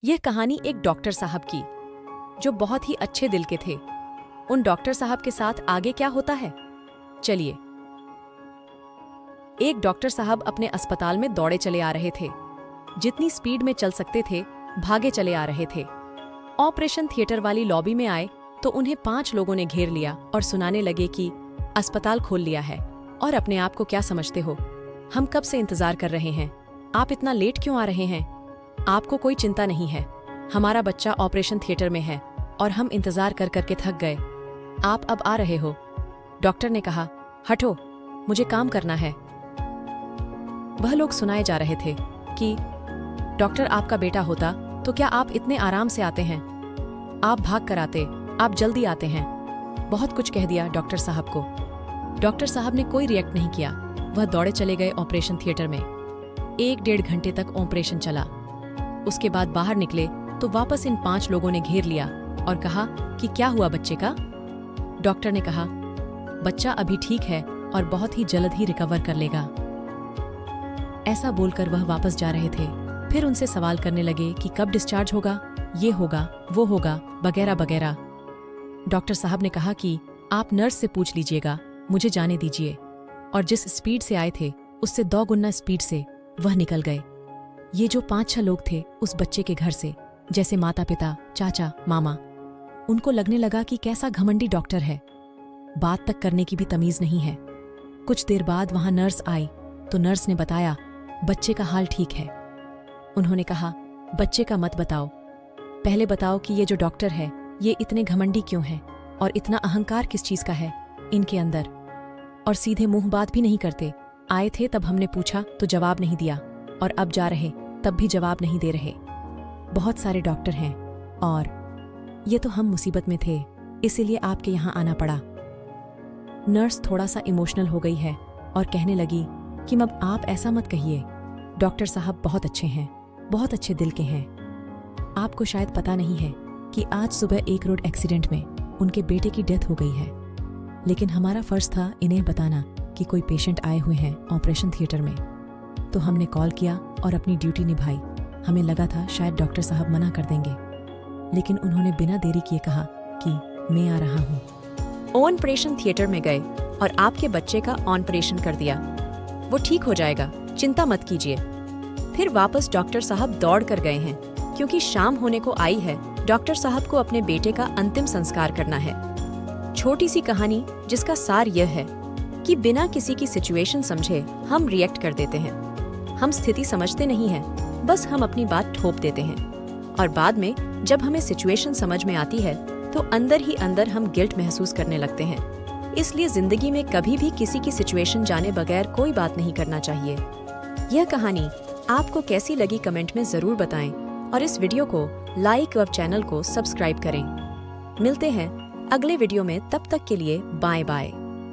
यह कहानी एक डॉक्टर साहब की, जो बहुत ही अच्छे दिल के थे। उन डॉक्टर साहब के साथ आगे क्या होता है, चलिए। एक डॉक्टर साहब अपने अस्पताल में दौड़े चले आ रहे थे। जितनी स्पीड में चल सकते थे, भागे चले आ रहे थे। ऑपरेशन थिएटर वाली लॉबी में आए तो उन्हें 5 लोगों ने घेर लिया और सुनाने लगे कि अस्पताल खोल लिया है और अपने आप को क्या समझते हो, हम कब से इंतजार कर रहे हैं, आप इतना लेट क्यों आ रहे हैं, आपको कोई चिंता नहीं है, हमारा बच्चा ऑपरेशन थिएटर में है और हम इंतजार कर करके थक गए, आप अब आ रहे हो। डॉक्टर ने कहा, हटो, मुझे काम करना है। वह लोग सुनाए जा रहे थे कि डॉक्टर आपका बेटा होता तो क्या आप इतने आराम से आते हैं, आप भाग कर आते, आप जल्दी आते हैं। बहुत कुछ कह दिया डॉक्टर साहब को। डॉक्टर साहब ने कोई रिएक्ट नहीं किया। वह दौड़े चले गए ऑपरेशन थिएटर में। 1-1.5 घंटे तक ऑपरेशन चला। उसके बाद बाहर निकले तो वापस इन 5 लोगों ने घेर लिया और कहा कि क्या हुआ बच्चे का। डॉक्टर ने कहा, बच्चा अभी ठीक है और बहुत ही जल्द ही रिकवर कर लेगा। ऐसा बोलकर वह वापस जा रहे थे। फिर उनसे सवाल करने लगे कि कब डिस्चार्ज होगा, ये होगा, वो होगा, वगैरह वगैरह। डॉक्टर साहब ने कहा कि आप नर्स से पूछ लीजिएगा, मुझे जाने दीजिए। और जिस स्पीड से आए थे उससे 2 गुना स्पीड से वह निकल गए। ये जो 5-6 लोग थे उस बच्चे के घर से, जैसे माता पिता, चाचा, मामा, उनको लगने लगा कि कैसा घमंडी डॉक्टर है, बात तक करने की भी तमीज नहीं है। कुछ देर बाद वहां नर्स आई तो नर्स ने बताया, बच्चे का हाल ठीक है। उन्होंने कहा, बच्चे का मत बताओ, पहले बताओ कि ये जो डॉक्टर है ये इतने घमंडी क्यों हैं और इतना अहंकार किस चीज का है इनके अंदर, और सीधे मुंह बात भी नहीं करते। आए थे तब हमने पूछा तो जवाब नहीं दिया, और अब जा रहे तब भी जवाब नहीं दे रहे। बहुत सारे डॉक्टर हैं और ये तो हम मुसीबत में थे, इसीलिए आपके यहाँ आना पड़ा। नर्स थोड़ा सा इमोशनल हो गई है और कहने लगी कि अब आप ऐसा मत कहिए, डॉक्टर साहब बहुत अच्छे हैं, बहुत अच्छे दिल के हैं। आपको शायद पता नहीं है कि आज सुबह एक रोड एक्सीडेंट में उनके बेटे की डेथ हो गई है, लेकिन हमारा फर्ज था इन्हें बताना कि कोई पेशेंट आए हुए हैं ऑपरेशन थिएटर में। तो हमने कॉल किया और अपनी ड्यूटी निभाई। हमें लगा था शायद डॉक्टर साहब मना कर देंगे, लेकिन उन्होंने बिना देरी किए कहा कि मैं आ रहा हूँ। ऑपरेशन थिएटर में गए और आपके बच्चे का ऑपरेशन कर दिया, वो ठीक हो जाएगा, चिंता मत कीजिए। फिर वापस डॉक्टर साहब दौड़ कर गए हैं, क्योंकि शाम होने को आई है। डॉक्टर साहब को अपने बेटे का अंतिम संस्कार करना है। छोटी सी कहानी जिसका सार यह है कि बिना किसी की सिचुएशन समझे हम रिएक्ट कर देते हैं। हम स्थिति समझते नहीं हैं, बस हम अपनी बात ठोप देते हैं, और बाद में जब हमें सिचुएशन समझ में आती है तो अंदर ही अंदर हम गिल्ट महसूस करने लगते हैं। इसलिए जिंदगी में कभी भी किसी की सिचुएशन जाने बगैर कोई बात नहीं करना चाहिए। यह कहानी आपको कैसी लगी कमेंट में जरूर बताएं, और इस वीडियो को लाइक और चैनल को सब्सक्राइब करें। मिलते हैं अगले वीडियो में, तब तक के लिए बाय बाय।